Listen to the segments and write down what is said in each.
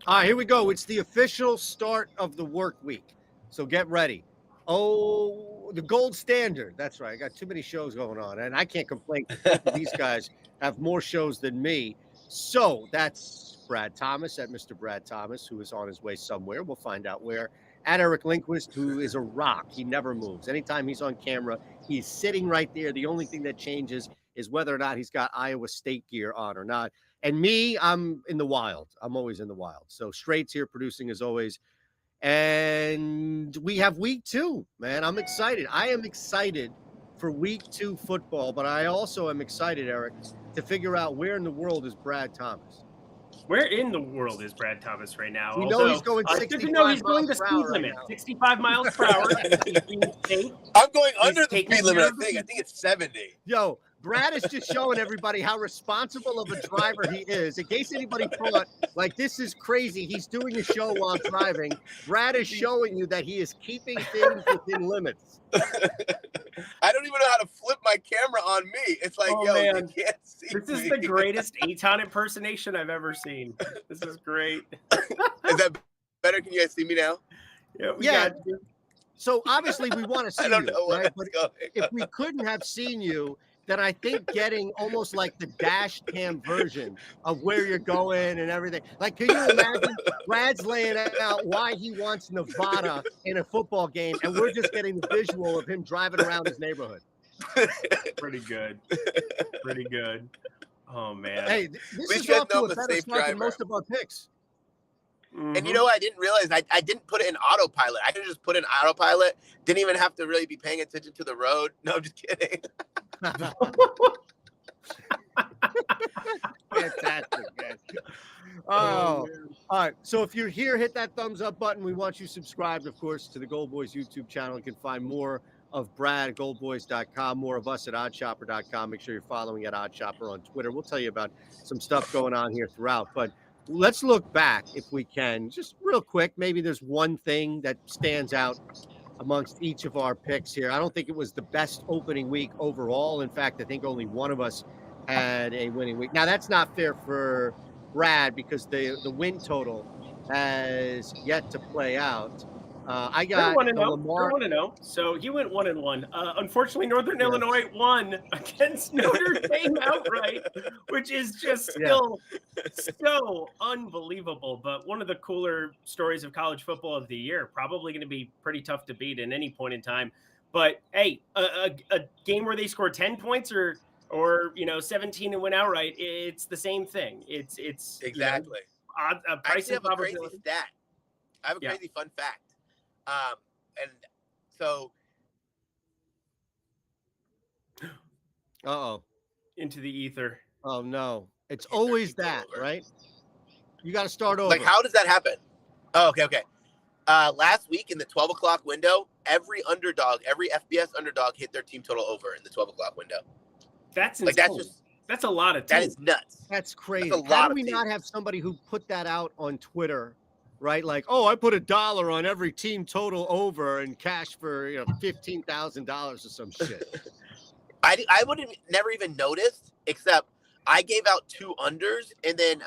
All right, here we go. It's the official start of the work week. So get ready. Oh, the gold standard. That's right. I got too many shows going on, and I can't complain. Both of these guys have more shows than me. So that's Brad Thomas at Mr. Brad Thomas, who is on his way somewhere. We'll find out where. At Eric Lindquist, who is a rock. He never moves. Anytime he's on camera, he's sitting right there. The only thing that changes is whether or not he's got Iowa State gear on or not. And me, I'm in the wild. I'm always in the wild. So Straight's here producing as always. And we have week 2, man. I'm excited. I am excited for week 2 football, but I also am excited, Eric, to figure out where in the world is Brad Thomas. Where in the world is Brad Thomas right now? We know he's going 65 miles per hour right now. 65 miles per hour. I'm going under the speed limit, I think. I think it's 70. Yo, Brad is just showing everybody how responsible of a driver he is. In case anybody thought, like, this is crazy, he's doing a show while driving, Brad is showing you that he is keeping things within limits. I don't even know how to flip my camera on me. It's like, man, you can't see This is the greatest Eytan impersonation I've ever seen. This is great. Is that better? Can you guys see me now? Yeah. So obviously we want to see I don't you, know right? But if we couldn't have seen you, then I think getting almost like the dash cam version of where you're going and everything. Like, can you imagine Brad's laying out why he wants Nevada in a football game, and we're just getting the visual of him driving around his neighborhood? Pretty good. Pretty good. Oh, man. Hey, this is off to a better start than most of our picks. Mm-hmm. And you know what? I didn't realize I didn't put it in autopilot. I could just put it in autopilot. Didn't even have to really be paying attention to the road. No, I'm just kidding. Fantastic, man. Oh, all right. So if you're here, hit that thumbs up button. We want you subscribed, of course, to the GoldBoys YouTube channel. You can find more of Brad at goldboys.com, more of us at oddshopper.com. Make sure you're following at OddsShopper on Twitter. We'll tell you about some stuff going on here throughout. But let's look back, if we can, just real quick. Maybe there's one thing that stands out amongst each of our picks here. I don't think it was the best opening week overall. In fact, I think only one of us had a winning week. Now, that's not fair for Brad because the win total has yet to play out. I got Lamar. 1-0. So he went 1-1. Unfortunately, Northern Illinois won against Notre Dame outright, which is just still so unbelievable. But one of the cooler stories of college football of the year, probably going to be pretty tough to beat at any point in time. But hey, a game where they score 10 points or 17 and win outright, it's the same thing. It's exactly a price of probability. A crazy stat. I have a crazy fun fact. And so into the ether. Oh no, it's always that, right? You got to start over. Like, how does that happen? Oh, okay. Last week in the 12 o'clock window, every FBS underdog hit their team total over in the 12 o'clock window. That's insane. That's a lot of teams. That is nuts. That's crazy. How do we not have somebody who put that out on Twitter? Right, like, I put $1 on every team total over and cash for $15,000 or some shit. I would have never even noticed, except I gave out 2 unders, and then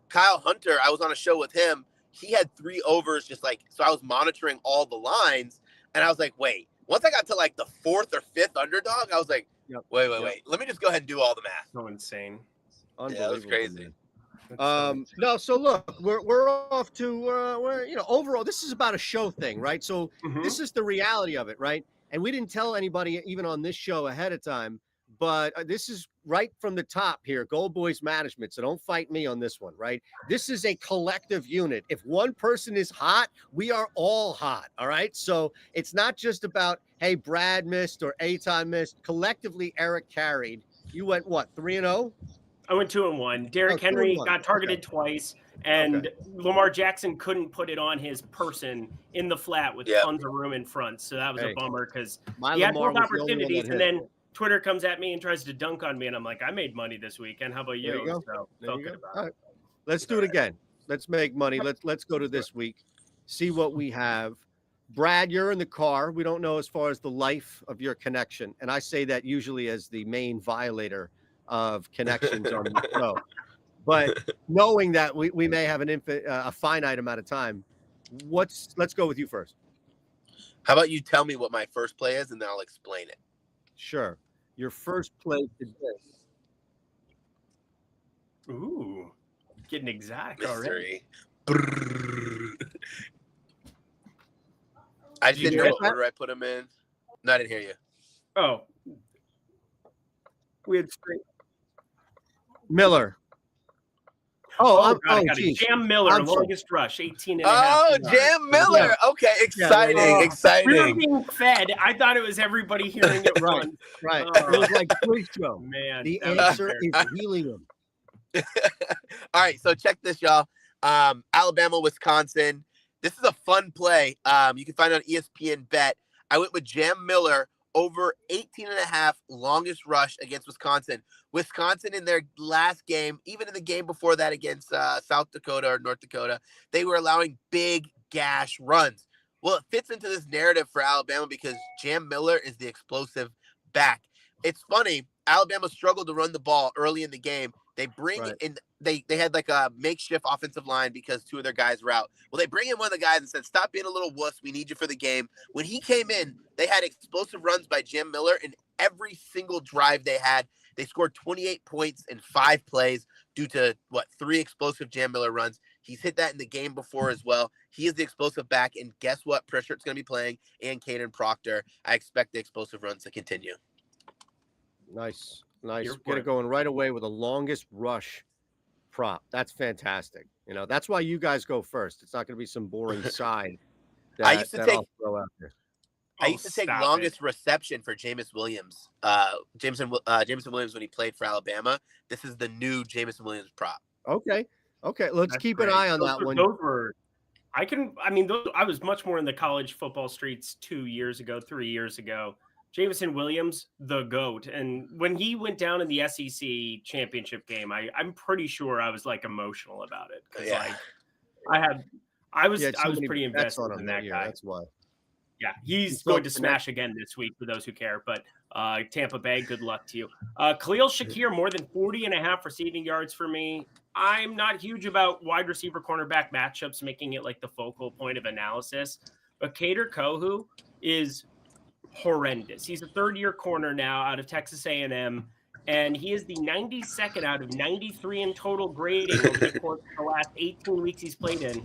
Kyle Hunter, I was on a show with him. He had 3 overs, so I was monitoring all the lines, and I was like, wait. Once I got to like the 4th or 5th underdog, I was like, wait. Let me just go ahead and do all the math. So insane. Yeah, it was crazy. No, so look, we're off to overall this is about a show thing, right? So this is the reality of it, right? And we didn't tell anybody even on this show ahead of time, but this is right from the top here, GoldBoys management. So don't fight me on this one, right? This is a collective unit. If one person is hot, we are all hot. All right. So it's not just about, hey, Brad missed or Eytan missed. Collectively, Eric carried. You went what, 3-0? I went 2-1. Derrick Henry got targeted twice, and Lamar Jackson couldn't put it on his person in the flat with tons of room in front. So that was a bummer because he had both opportunities, and then Twitter comes at me and tries to dunk on me, and I'm like, I made money this weekend. How about you? There you go. So felt good about it. All right. Let's do it again. Let's make money. Let's go to this week, see what we have. Brad, you're in the car. We don't know as far as the life of your connection, and I say that usually as the main violator of connections on the show. But knowing that we may have a finite amount of time, let's go with you first. How about you tell me what my first play is, and then I'll explain it. Sure. Your first play today. Ooh, getting exotic already. Mystery. I just didn't know what order I put them in. No, I didn't hear you. Oh. We had straight. Miller. Jam Miller, longest rush, 18 and a half. Oh, Jam Miller. Yeah. Okay, exciting, exciting. We were being fed. I thought it was everybody hearing it right. It was like quiz show. Man, the answer is helium. All right, so check this, y'all. Alabama, Wisconsin. This is a fun play. You can find it on ESPN Bet. I went with Jam Miller over 18 and a half longest rush against Wisconsin. Wisconsin in their last game, even in the game before that against South Dakota or North Dakota, they were allowing big gash runs. Well, it fits into this narrative for Alabama because Jam Miller is the explosive back. It's funny. Alabama struggled to run the ball early in the game. They bring in, they had like a makeshift offensive line because two of their guys were out. Well, they bring in one of the guys and said, stop being a little wuss. We need you for the game. When he came in, they had explosive runs by Jam Miller in every single drive they had. They scored 28 points in 5 plays due to 3 explosive Jam Miller runs. He's hit that in the game before as well. He is the explosive back. And guess what? Pressure's going to be playing and Caden Proctor. I expect the explosive runs to continue. Nice. Get it going right away with the longest rush prop. That's fantastic. That's why you guys go first. It's not going to be some boring side. I used to take longest reception for Jameson Williams. Jameson Williams when he played for Alabama. This is the new Jameson Williams prop. Okay. Let's keep an eye on that one. I was much more in the college football streets 3 years ago. Jameson Williams, the GOAT. And when he went down in the SEC championship game, I'm pretty sure I was like emotional about it. Because I was pretty invested in that guy. That's why. Yeah, he's going to smash again this week for those who care. But Tampa Bay, good luck to you. Khalil Shakir, more than 40 and a half receiving yards for me. I'm not huge about wide receiver cornerback matchups, making it like the focal point of analysis. But Kader Kohou is horrendous. He's a third-year corner now out of Texas A&M, and he is the 92nd out of 93 in total grading over the course of the last 18 weeks he's played in.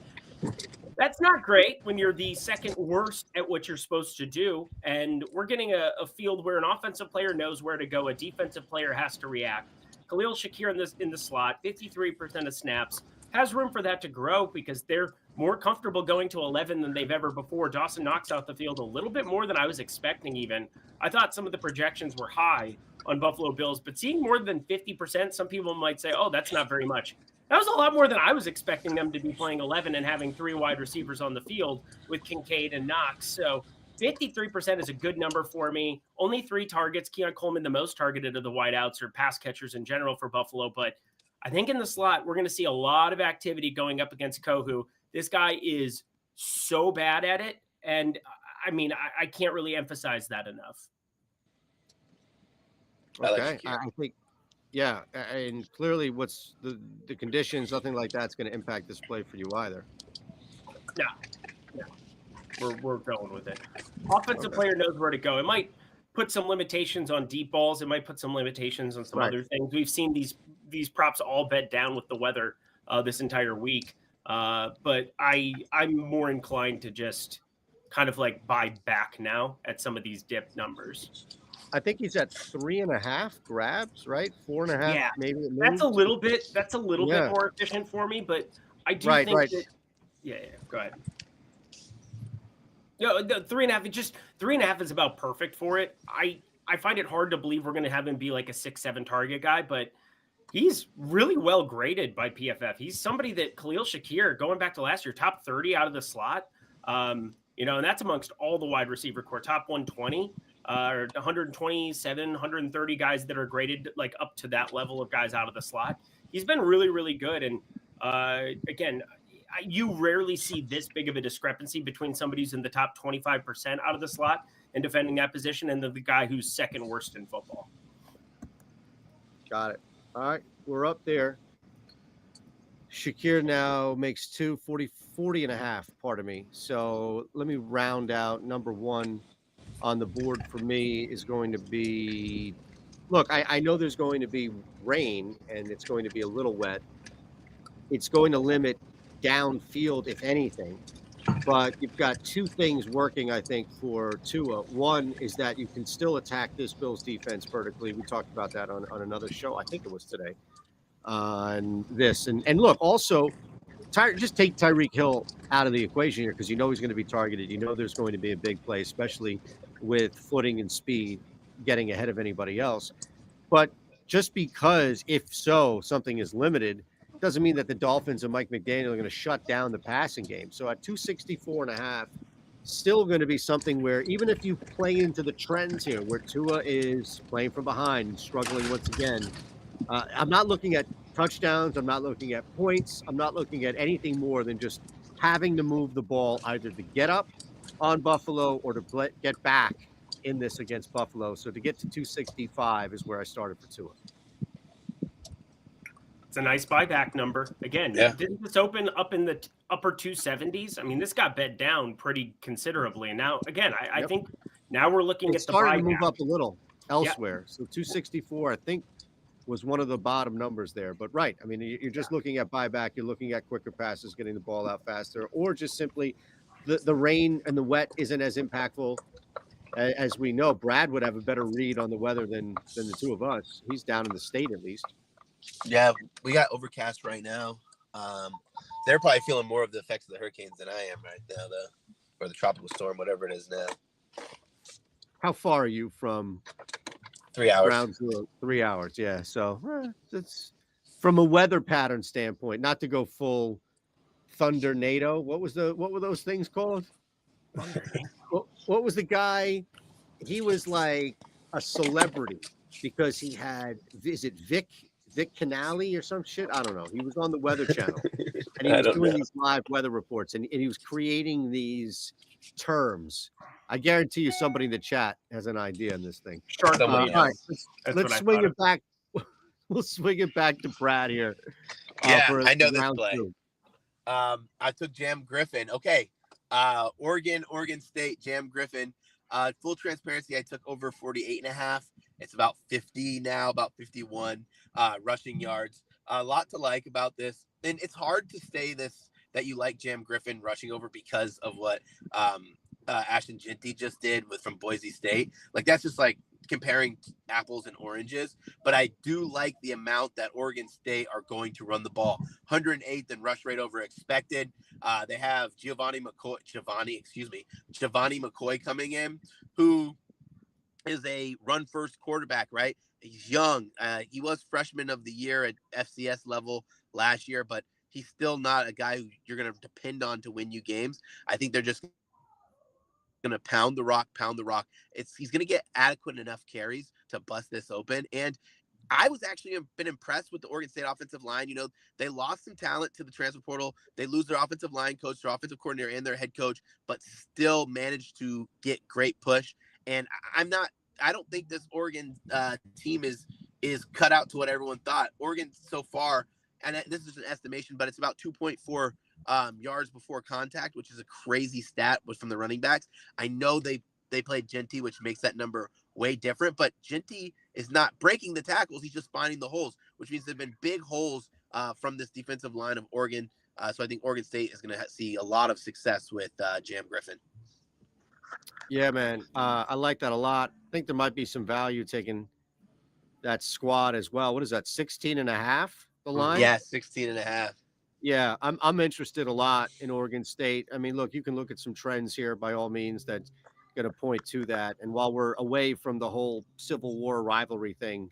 That's not great when you're the second worst at what you're supposed to do, and we're getting a field where an offensive player knows where to go, a defensive player has to react. Khalil Shakir in the slot, 53% of snaps, has room for that to grow because they're more comfortable going to 11 than they've ever before. Dawson knocks out the field a little bit more than I was expecting even. I thought some of the projections were high on Buffalo Bills, but seeing more than 50%, some people might say, oh, that's not very much. That was a lot more than I was expecting them to be playing 11 and having 3 wide receivers on the field with Kincaid and Knox. So 53% is a good number for me. Only 3 targets. Keon Coleman, the most targeted of the wideouts or pass catchers in general for Buffalo, but I think in the slot, we're going to see a lot of activity going up against Kohou. This guy is so bad at it. And I can't really emphasize that enough. Okay. I think, and clearly what's the conditions, nothing like that's going to impact this play for you either. No. We're going with it. Offensive player knows where to go. It might put some limitations on deep balls. It might put some limitations on some other things. We've seen these props all bet down with the weather this entire week. But I'm more inclined to just kind of like buy back now at some of these dip numbers. I think he's at 3.5 grabs, right? 4.5, yeah, maybe. That's a little bit more efficient for me, but I do think that. Yeah. Go ahead. No, the 3.5. Just 3.5 is about perfect for it. I find it hard to believe we're going to have him be like a 6-7 target guy, but he's really well graded by PFF. He's somebody that Khalil Shakir, going back to last year, top 30 out of the slot. And that's amongst all the wide receiver core, top 120. Or 127, 130 guys that are graded like up to that level of guys out of the slot. He's been really, really good. And again, you rarely see this big of a discrepancy between somebody who's in the top 25% out of the slot and defending that position and the guy who's second worst in football. Got it. All right. We're up there. Shakir now makes 40 and a half, pardon me. So let me round out number one on the board for me is going to be look, I know there's going to be rain and it's going to be a little wet. It's going to limit downfield, if anything. But you've got two things working, I think, for Tua. One is that you can still attack this Bills defense vertically. We talked about that on another show. I think it was today on this. And look, also, just take Tyreek Hill out of the equation here because you know he's going to be targeted. You know there's going to be a big play, especially with footing and speed getting ahead of anybody else. But just because, if so, something is limited, doesn't mean that the Dolphins and Mike McDaniel are going to shut down the passing game. So at 264 and a half, still going to be something where even if you play into the trends here, where Tua is playing from behind and struggling once again, I'm not looking at touchdowns. I'm not looking at points. I'm not looking at anything more than just having to move the ball either to get up on Buffalo or to get back in this against Buffalo. So to get to 265 is where I started for Tua. It's a nice buyback number. Again, didn't this open up in the upper 270s? I mean, this got bet down pretty considerably. And now, again, I think now we're looking at the buyback. Started to move up a little elsewhere. So 264, I think, was one of the bottom numbers there. But right, I mean, you're just looking at buyback. You're looking at quicker passes, getting the ball out faster, or just simply the rain and the wet isn't as impactful. As we know, Brad would have a better read on the weather than the two of us. He's down in the state at least. Yeah, we got overcast right now. They're probably feeling more of the effects of the hurricanes than I am right now, or the tropical storm, whatever it is now. How far are you from 3 hours? Ground zero? 3 hours, yeah. So it's from a weather pattern standpoint, not to go full thundernado. What were those things called? What was the guy? He was like a celebrity because he had, is it Vic Canali or some shit? I don't know. He was on the Weather Channel and he was doing these live weather reports and he was creating these terms. I guarantee you somebody in the chat has an idea on this thing. All right, let's swing it back. We'll swing it back to Brad here. I know this play. I took Jam Griffin. Okay. Oregon State, Jam Griffin. Full transparency, I took over 48 and a half. It's about 50 now, about 51 rushing yards. A lot to like about this. And it's hard to say this, that you like Jam Griffin rushing over because of what Ashton Jeanty just did from Boise State. Like, that's just like comparing apples and oranges. But I do like the amount that Oregon State are going to run the ball. 108th in rush rate over expected. They have Giovanni McCoy coming in, who is a run-first quarterback, right? He's young. He was freshman of the year at FCS level last year, but he's still not a guy who you're going to depend on to win you games. I think they're just going to pound the rock. He's going to get adequate enough carries to bust this open. And I was actually been impressed with the Oregon State offensive line. You know, they lost some talent to the transfer portal. They lose their offensive line coach, their offensive coordinator, and their head coach, but still managed to get great push. And I don't think this Oregon team is cut out to what everyone thought. Oregon so far, and this is an estimation, but it's about 2.4 yards before contact, which is a crazy stat from the running backs. I know they played Jeanty, which makes that number way different, but Jeanty is not breaking the tackles. He's just finding the holes, which means there have been big holes from this defensive line of Oregon. So I think Oregon State is going to see a lot of success with Jam Griffin. Yeah, man. I like that a lot. I think there might be some value taking that squad as well. What is that, 16 and a half, the line? Yeah, 16 and a half. Yeah, I'm interested a lot in Oregon State. I mean, look, you can look at some trends here by all means that's going to point to that. And while we're away from the whole Civil War rivalry thing,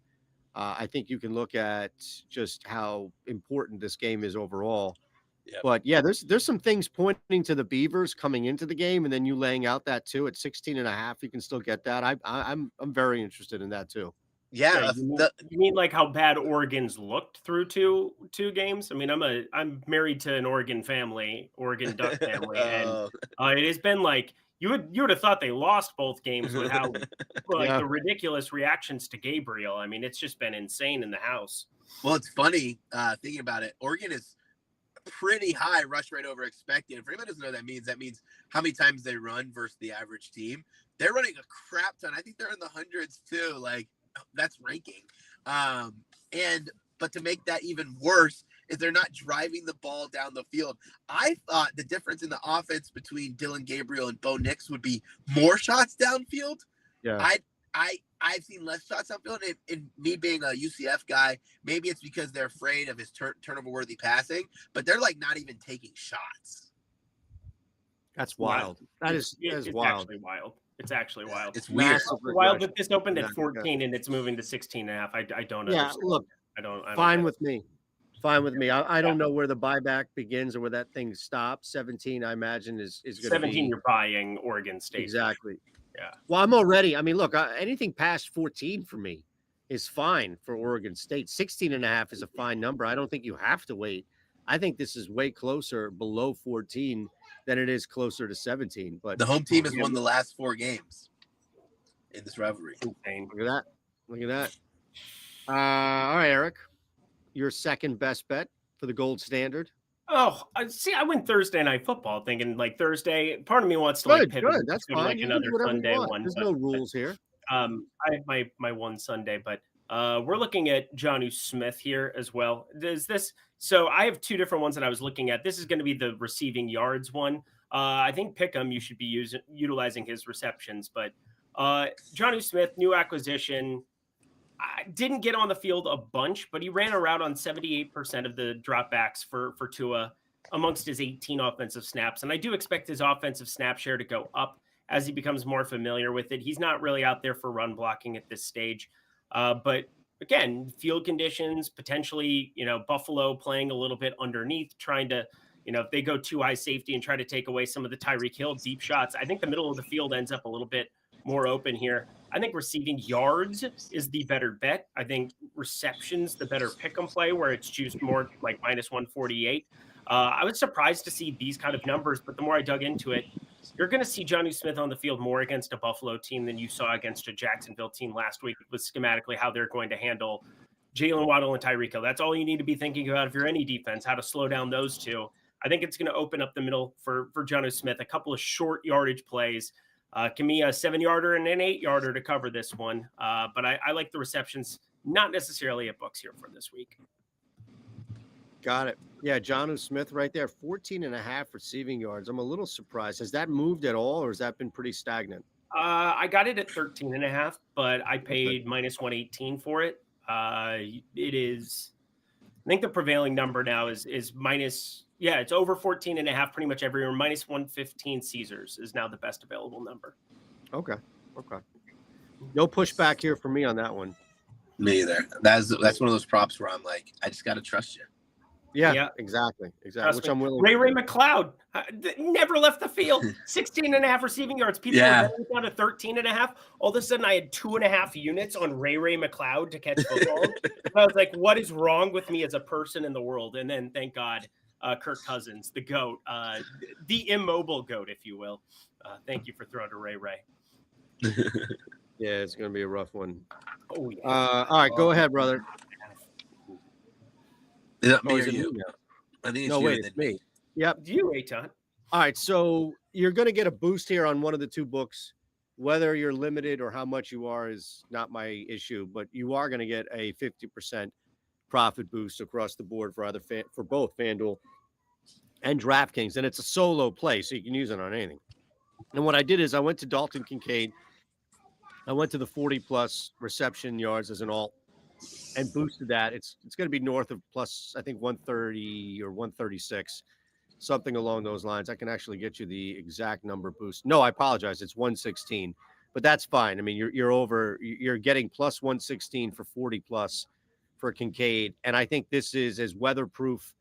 I think you can look at just how important this game is overall. Yep. But yeah, there's some things pointing to the Beavers coming into the game, and then you laying out that too at 16 and a half, you can still get that. I'm very interested in that too. Yeah, you mean like how bad Oregon's looked through two games? I mean, I'm married to an Oregon family, Oregon Duck family, and it has been like you would have thought they lost both games with how the ridiculous reactions to Gabriel. I mean, it's just been insane in the house. Well, it's funny thinking about it. Oregon is pretty high rush rate over expected. For anyone who doesn't know what that means how many times they run versus the average team. They're running a crap ton. I think they're in the hundreds too. Like, that's ranking. But to make that even worse is they're not driving the ball down the field. I thought the difference in the offense between Dylan Gabriel and Bo Nix would be more shots downfield. Yeah. I've seen less shots downfield. And me being a UCF guy, maybe it's because they're afraid of his turnover-worthy passing, but they're like not even taking shots. That's wild. That is wild. Actually wild. It's actually wild. It's weird. Wild that this opened at 14 and it's moving to 16.5. I don't understand. Look, I don't fine with me. Fine with me. I don't know where the buyback begins or where that thing stops. 17, I imagine, is going to be 17. You're buying Oregon State. Exactly. Yeah. Well, I'm already. I mean, look, anything past 14 for me is fine for Oregon State. 16.5 is a fine number. I don't think you have to wait. I think this is way closer below 14 than it is closer to 17. But the home team has won the last 4 games in this rivalry. Insane. Look at that. Look at that. All right, Eric, your second best bet for the gold standard. Oh, see, I went Thursday Night Football thinking like Thursday. Part of me wants to like pivot. That's to fine. like another Sunday one. There's no rules here. I have my one Sunday, but we're looking at Jonnu Smith here as well. So I have 2 different ones that I was looking at. This is going to be the receiving yards one. I think Pick'em, you should be utilizing his receptions, but Jonnu Smith, new acquisition. I didn't get on the field a bunch, but he ran a route on 78% of the dropbacks for Tua amongst his 18 offensive snaps. And I do expect his offensive snap share to go up as he becomes more familiar with it. He's not really out there for run blocking at this stage. But again, field conditions, potentially, Buffalo playing a little bit underneath, trying to, if they go too high safety and try to take away some of the Tyreek Hill deep shots, I think the middle of the field ends up a little bit more open here. I think receiving yards is the better bet. I think receptions, the better pick 'em play, where it's juiced more like minus 148. I was surprised to see these kind of numbers, but the more I dug into it, you're going to see Jonnu Smith on the field more against a Buffalo team than you saw against a Jacksonville team last week with schematically how they're going to handle Jalen Waddle and Tyreek Hill. That's all you need to be thinking about if you're any defense, how to slow down those two. I think it's going to open up the middle for Jonnu Smith, a couple of short yardage plays. Can be a 7-yarder and an 8-yarder to cover this one. But I like the receptions, not necessarily at books here for this week. Got it. Yeah, Jonnu Smith right there, 14.5 receiving yards. I'm a little surprised. Has that moved at all, or has that been pretty stagnant? I got it at 13.5, but I paid minus 118 for it. It is, I think the prevailing number now is minus, it's over 14.5 pretty much everywhere. Minus 115 Caesars is now the best available number. Okay. No pushback here for me on that one. Me either. That's one of those props where I'm like, I just got to trust you. Yeah, exactly. Which I'm willing. Ray McLeod never left the field. 16.5 receiving yards. People were down to 13.5. All of a sudden, I had 2.5 units on Ray McLeod to catch football. I was like, what is wrong with me as a person in the world? And then, thank God, Kirk Cousins, the GOAT, the immobile GOAT, if you will. Thank you for throwing to Ray. Yeah, it's going to be a rough one. Oh, yeah. All right, go ahead, brother. Is that me or you? I think it's me. Yep. You, Eytan. All right, so you're going to get a boost here on one of the 2 books. Whether you're limited or how much you are is not my issue, but you are going to get a 50% profit boost across the board for both FanDuel and DraftKings, and it's a solo play, so you can use it on anything. And what I did is I went to Dalton Kincaid. I went to the 40-plus reception yards as an alt and boosted that. It's going to be north of plus, I think, 130 or 136, something along those lines. I can actually get you the exact number boost. No, I apologize. It's 116, but that's fine. I mean, you're getting plus 116 for 40-plus for Kincaid, and I think this is as weatherproof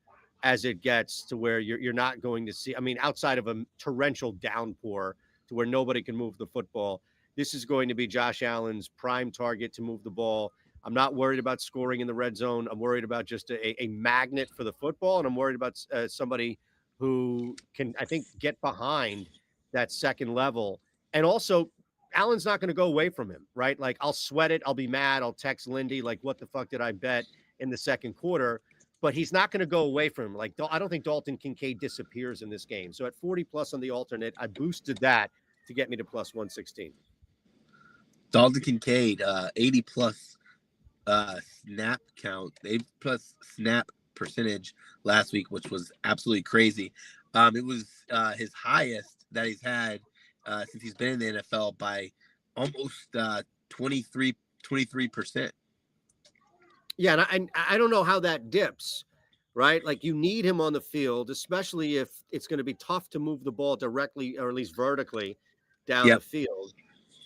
as it gets to where you're not going to see. I mean, outside of a torrential downpour to where nobody can move the football, this is going to be Josh Allen's prime target to move the ball. I'm not worried about scoring in the red zone. I'm worried about just a magnet for the football, and I'm worried about somebody who can, I think, get behind that second level. And also, Allen's not going to go away from him, right? Like, I'll sweat it. I'll be mad. I'll text Lindy, like, what the fuck did I bet in the second quarter? but he's not going to go away from him. Like, I don't think Dalton Kincaid disappears in this game. So at 40 plus on the alternate, I boosted that to get me to plus 116. Dalton Kincaid, 80 plus snap count, 80 plus snap percentage last week, which was absolutely crazy. It was his highest that he's had since he's been in the NFL by almost 23%. Yeah, and I don't know how that dips, right? Like, you need him on the field, especially if it's going to be tough to move the ball directly or at least vertically down the field.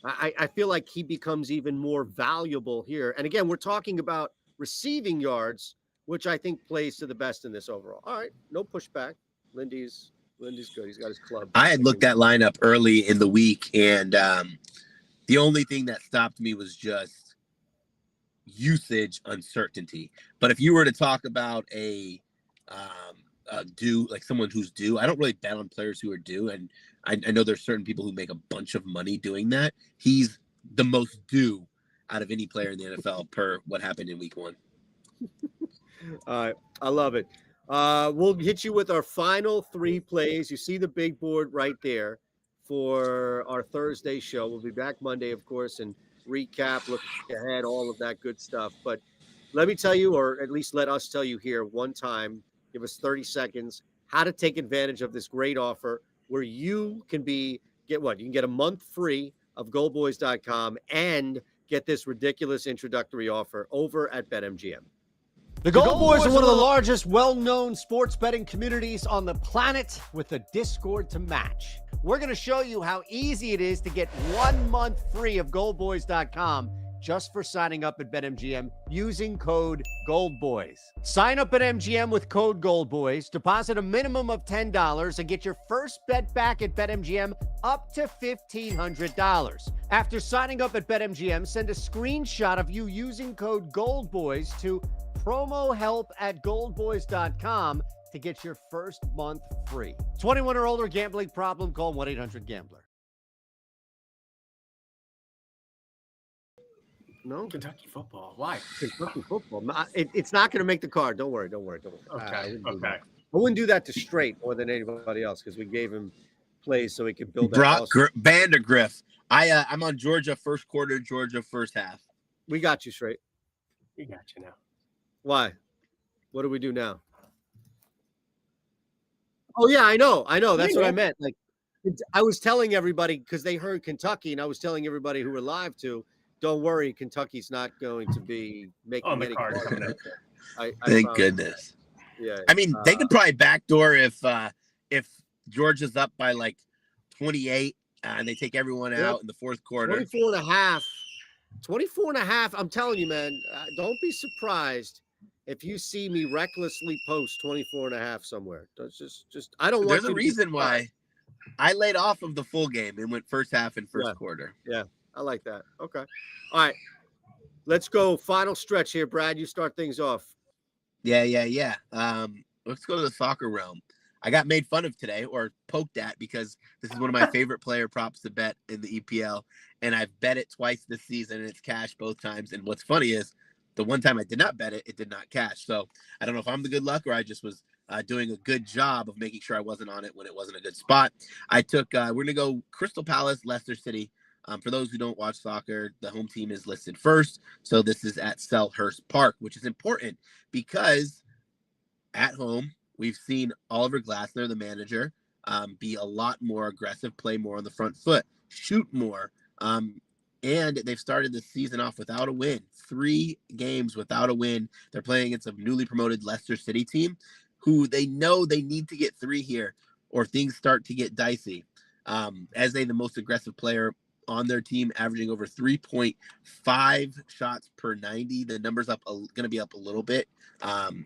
I feel like he becomes even more valuable here. And again, we're talking about receiving yards, which I think plays to the best in this overall. All right, no pushback. Lindy's good. He's got his club. I had looked that lineup early in the week, and the only thing that stopped me was just usage uncertainty. But if you were to talk about a due, like someone who's due, I don't really bet on players who are due, and I know there's certain people who make a bunch of money doing that. He's the most due out of any player in the NFL per what happened in week 1. All right, I love it. We'll hit you with our final 3 plays. You see the big board right there for our Thursday show. We'll be back Monday, of course, and recap, look ahead, all of that good stuff. But let me tell you, or at least let us tell you here one time, give us 30 seconds, how to take advantage of this great offer where you can get what? You can get a month free of GoldBoys.com and get this ridiculous introductory offer over at BetMGM. The GoldBoys are one of the largest, well-known sports betting communities on the planet with a Discord to match. We're going to show you how easy it is to get 1 month free of GoldBoys.com just for signing up at BetMGM using code GoldBoys. Sign up at MGM with code GoldBoys, deposit a minimum of $10, and get your first bet back at BetMGM up to $1,500. After signing up at BetMGM, send a screenshot of you using code GoldBoys to promohelp@goldboys.com to get your first month free. 21 or older, gambling problem, call 1-800-GAMBLER. No, Kentucky football. Why? Kentucky football. It's not going to make the card. Don't worry. Okay. I wouldn't do that to Straight more than anybody else because we gave him plays so he could build that. Brock Vandergriff. I'm on Georgia first quarter, Georgia first half. We got you, Straight. We got you now. Why? What do we do now? Oh yeah, I know. That's what I meant. Like, I was telling everybody because they heard Kentucky, and I was telling everybody who were live to, don't worry, Kentucky's not going to be making on the any card. Thank goodness. Yeah. I mean, they could probably backdoor if Georgia's up by like 28 and they take everyone out in the fourth quarter. 24 and a half. I'm telling you, man, don't be surprised if you see me recklessly post 24 and a half somewhere. Just I don't want. There's a reason why I laid off of the full game and went first half and first quarter. Yeah, I like that. Okay. All right. Let's go. Final stretch here, Brad. You start things off. Yeah. Let's go to the soccer realm. I got made fun of today or poked at because this is one of my favorite player props to bet in the EPL. And I've bet it twice this season and it's cashed both times. And what's funny is the one time I did not bet it, it did not cash. So I don't know if I'm the good luck or I just was doing a good job of making sure I wasn't on it when it wasn't a good spot. I took, we're going to go Crystal Palace, Leicester City. For those who don't watch soccer, the home team is listed first. So this is at Selhurst Park, which is important because at home, we've seen Oliver Glasner, the manager, be a lot more aggressive, play more on the front foot, shoot more. And they've started the season off without a win. 3 games without a win. They're playing against a newly promoted Leicester City team who they know they need to get 3 here or things start to get dicey. As the most aggressive player on their team, averaging over 3.5 shots per 90. The number's going to be up a little bit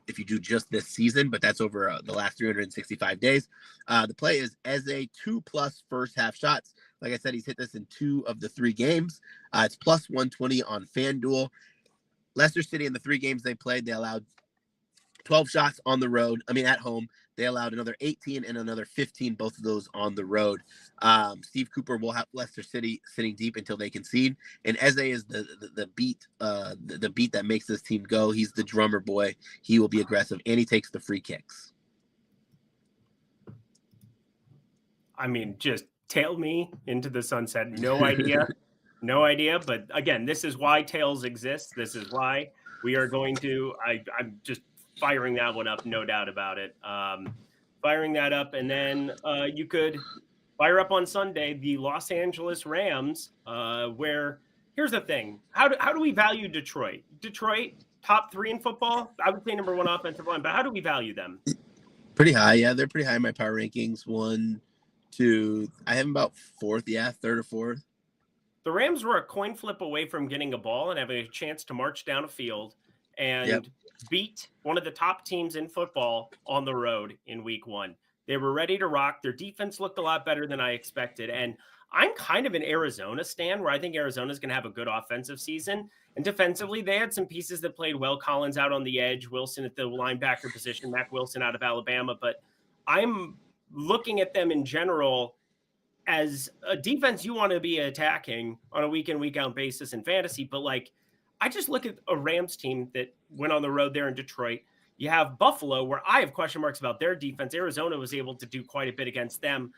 if you do just this season, but that's over the last 365 days. The play is Eze 2+ first half shots. Like I said, he's hit this in 2 of the 3 games. It's plus 120 on FanDuel. Leicester City in the 3 games they played, they allowed 12 shots on the road. I mean, at home, They allowed another 18 and another 15, both of those on the road. Steve Cooper will have Leicester City sitting deep until they concede. And Eze is the beat that makes this team go. He's the drummer boy. He will be aggressive, and he takes the free kicks. I mean, just tail me into the sunset. No idea. No idea. But again, this is why tails exist. This is why we are going to, I'm just firing that one up. No doubt about it. Firing that up. And then you could fire up on Sunday, the Los Angeles Rams, where here's the thing. How do we value Detroit? Detroit, top 3 in football. I would say number 1 offensive line, but how do we value them? Pretty high. Yeah, they're pretty high in my power rankings. 1, 2, I have them about 4th. Yeah, 3rd or 4th. The Rams were a coin flip away from getting a ball and having a chance to march down a field and beat one of the top teams in football on the road in week 1. They were ready to rock. Their defense looked a lot better than I expected. And I'm kind of an Arizona stan where I think Arizona is going to have a good offensive season. And defensively, they had some pieces that played well. Collins out on the edge, Wilson at the linebacker position, Mac Wilson out of Alabama. But I'm looking at them in general as a defense you want to be attacking on a week in, week out basis in fantasy. But like, I just look at a Rams team that went on the road there in Detroit. You have Buffalo, where I have question marks about their defense. Arizona was able to do quite a bit against them.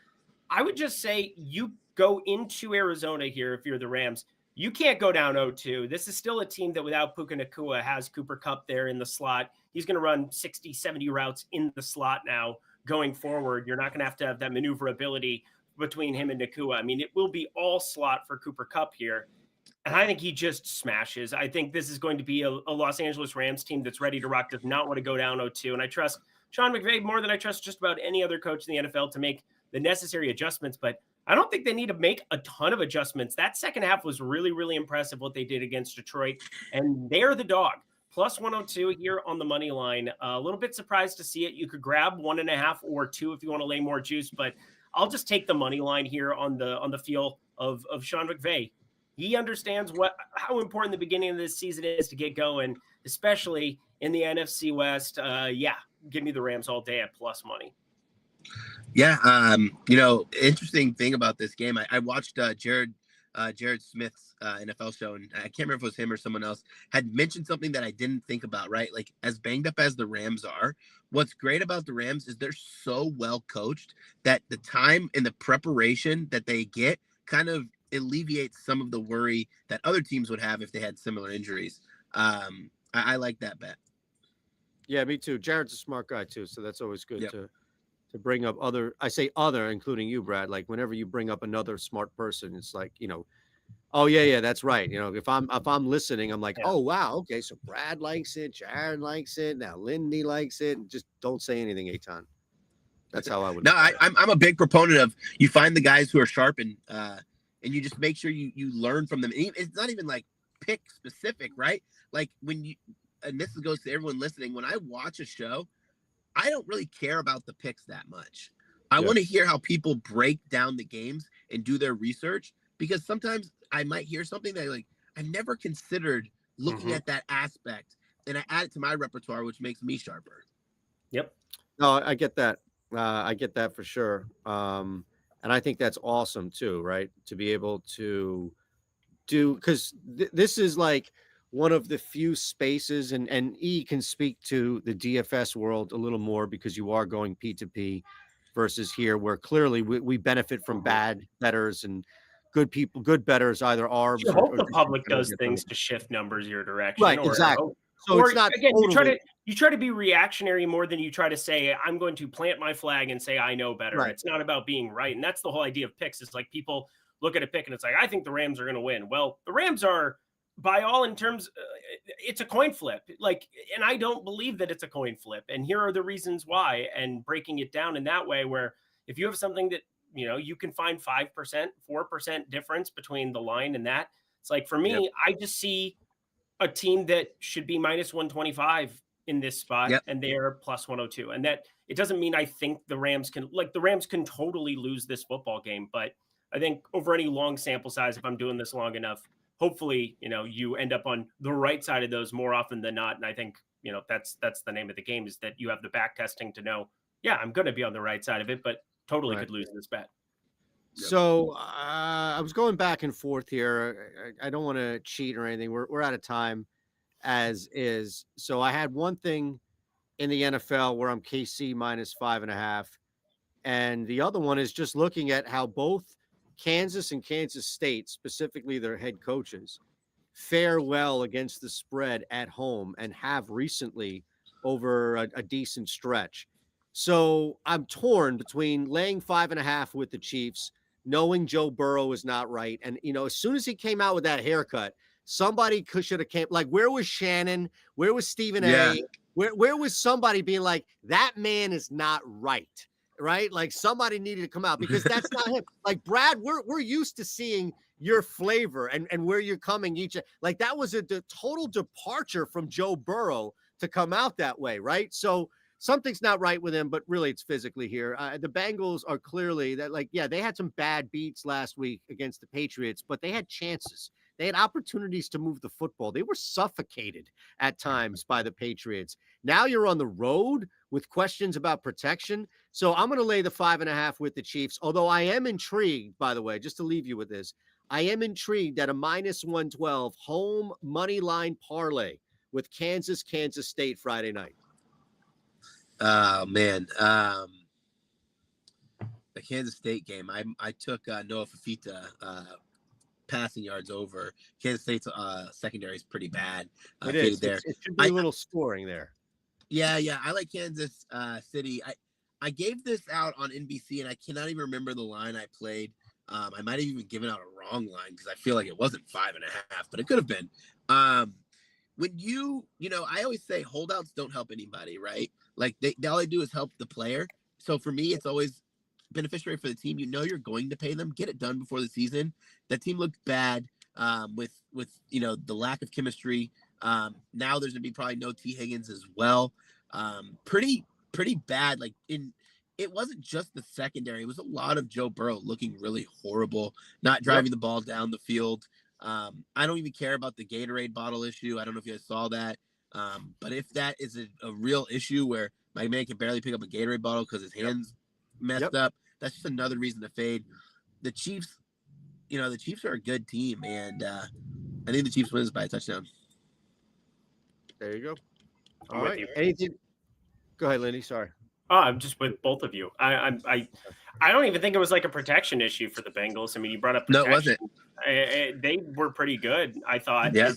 I would just say you go into Arizona here if you're the Rams. You can't go down 0-2. This is still a team that without Puka Nacua has Cooper Kupp there in the slot. He's going to run 60, 70 routes in the slot now going forward. You're not going to have that maneuverability between him and Nacua. I mean, it will be all slot for Cooper Kupp here. And I think he just smashes. I think this is going to be a Los Angeles Rams team that's ready to rock, does not want to go down 0-2. And I trust Sean McVay more than I trust just about any other coach in the NFL to make the necessary adjustments. But I don't think they need to make a ton of adjustments. That second half was really, really impressive what they did against Detroit. And they're the dog. Plus 102 here on the money line. A little bit surprised to see it. You could grab 1.5 or 2 if you want to lay more juice, but I'll just take the money line here on the feel of Sean McVay. He understands how important the beginning of this season is to get going, especially in the NFC West. Give me the Rams all day at plus money. Yeah, interesting thing about this game, I watched Jared Smith's NFL show, and I can't remember if it was him or someone else, had mentioned something that I didn't think about, right? Like, as banged up as the Rams are, what's great about the Rams is they're so well coached that the time and the preparation that they get kind of alleviates some of the worry that other teams would have if they had similar injuries. I like that bet. Yeah, me too. Jared's a smart guy too, so that's always good to bring up other. I say other, including you, Brad. Like whenever you bring up another smart person, it's like, oh yeah, that's right. If I'm listening, I'm like, oh wow, okay, so Brad likes it, Jared likes it, now Lindy likes it. Just don't say anything, Eytan. That's how I would. No, I'm a big proponent of you find the guys who are sharp and you just make sure you learn from them. It's not even like pick specific, right? Like and this goes to everyone listening. When I watch a show, I don't really care about the picks that much. I want to hear how people break down the games and do their research, because sometimes I might hear something that like I've never considered looking at that aspect, and I add it to my repertoire, which makes me sharper. Yep. No, I get that. I get that for sure. And I think that's awesome too, right? To be able to do, because this is like one of the few spaces, and E can speak to the DFS world a little more because you are going P2P versus here, where clearly we benefit from bad bettors and good people, good bettors, either arbs. You hope the public does things to shift numbers your direction. Right, exactly. So it's not again. Totally... You try to be reactionary more than you try to say I'm going to plant my flag and say I know better. Right. It's not about being right, and that's the whole idea of picks. Is like people look at a pick and it's like I think the Rams are going to win. Well, the Rams are, by all in terms, it's a coin flip. Like, and I don't believe that it's a coin flip. And here are the reasons why. And breaking it down in that way, where if you have something that you can find 5%, 4% difference between the line and that, it's like for me, I just see a team that should be minus 125 in this spot, and they're plus 102. And that it doesn't mean I think the Rams can totally lose this football game. But I think over any long sample size, if I'm doing this long enough, hopefully, you end up on the right side of those more often than not. And I think, that's the name of the game, is that you have the back testing to know, yeah, I'm going to be on the right side of it, but totally Right. could lose this bet. So I was going back and forth here. I don't want to cheat or anything. We're out of time as is. So I had one thing in the NFL where I'm KC minus 5.5. And the other one is just looking at how both Kansas and Kansas State, specifically their head coaches, fare well against the spread at home and have recently over a decent stretch. So I'm torn between laying 5.5 with the Chiefs, knowing Joe Burrow is not right. And, as soon as he came out with that haircut, somebody should have came. Like, where was Shannon? Where was Stephen A? Where was somebody being like, that man is not right? Right? Like, somebody needed to come out because that's not him. Like, Brad, we're used to seeing your flavor and where you're coming each. Like, that was a total departure from Joe Burrow to come out that way, right? So something's not right with him, but really it's physically here. The Bengals are clearly that, like, yeah, they had some bad beats last week against the Patriots, but they had chances. They had opportunities to move the football. They were suffocated at times by the Patriots. Now you're on the road with questions about protection. So I'm going to lay the 5.5 with the Chiefs. Although I am intrigued, by the way, just to leave you with this, I am intrigued at a minus 112 home money line parlay with Kansas State Friday night. Oh man. The Kansas State game. I took Noah Fafita passing yards over. Kansas State's secondary is pretty bad. It is. There. It should be a little scoring there. Yeah. I like Kansas City. I gave this out on NBC, and I cannot even remember the line I played. I might have even given out a wrong line because I feel like it wasn't 5.5, but it could have been. When I always say holdouts don't help anybody, right? Like all they do is help the player. So for me, it's always beneficiary for the team. You're going to pay them. Get it done before the season. That team looked bad with the lack of chemistry. Now there's gonna be probably no T. Higgins as well. Pretty bad. It wasn't just the secondary. It was a lot of Joe Burrow looking really horrible, not driving the ball down the field. I don't even care about the Gatorade bottle issue. I don't know if you guys saw that. But if that is a real issue where my man can barely pick up a Gatorade bottle because his hands messed up, that's just another reason to fade. The Chiefs, the Chiefs are a good team, and I think the Chiefs wins by a touchdown. There you go. I'm All with right. you. Anything? Go ahead, Lindy. Sorry. Oh, I'm just with both of you. I don't even think it was like a protection issue for the Bengals. I mean, you brought up protection. No, it wasn't. They were pretty good, I thought. Yeah.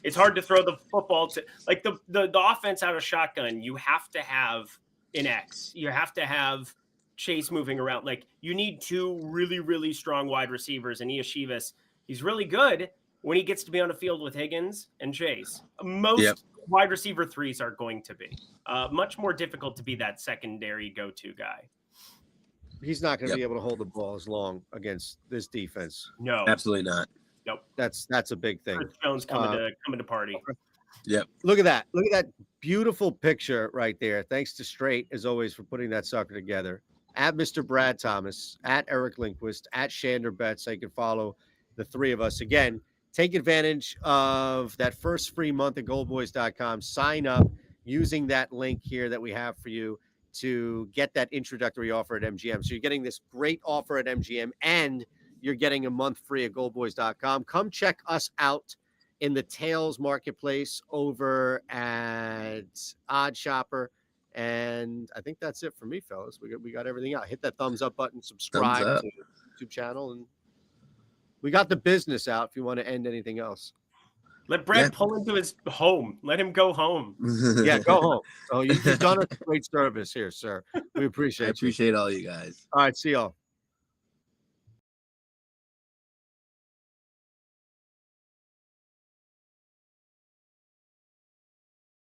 It's hard to throw the football to like the offense out of shotgun. You have to have an X. You have to have Chase moving around. Like, you need two really, really strong wide receivers. And Iashivas, he's really good when he gets to be on the field with Higgins and Chase. Most wide receiver threes are going to be much more difficult to be that secondary go-to guy. He's not going to be able to hold the ball as long against this defense. No, absolutely not. Nope. That's a big thing. Chris Jones coming to party. Yep. Look at that. Look at that beautiful picture right there. Thanks to Straight, as always, for putting that sucker together. At Mr. Brad Thomas, at Eric Lindquist, at shanderbets. So you can follow the three of us. Again, take advantage of that first free month at goldboys.com. Sign up using that link here that we have for you to get that introductory offer at MGM. So you're getting this great offer at MGM, and you're getting a month free at goldboys.com. Come check us out in the Tails Marketplace over at OddsShopper. And I think that's it for me, fellas. We got everything out. Hit that thumbs up button, subscribe to the YouTube channel, and we got the business out if you want to end anything else. Let Brad pull into his home. Let him go home. Yeah, go home. Oh, you've done a great service here, sir. We appreciate I appreciate all you guys. All right, see y'all.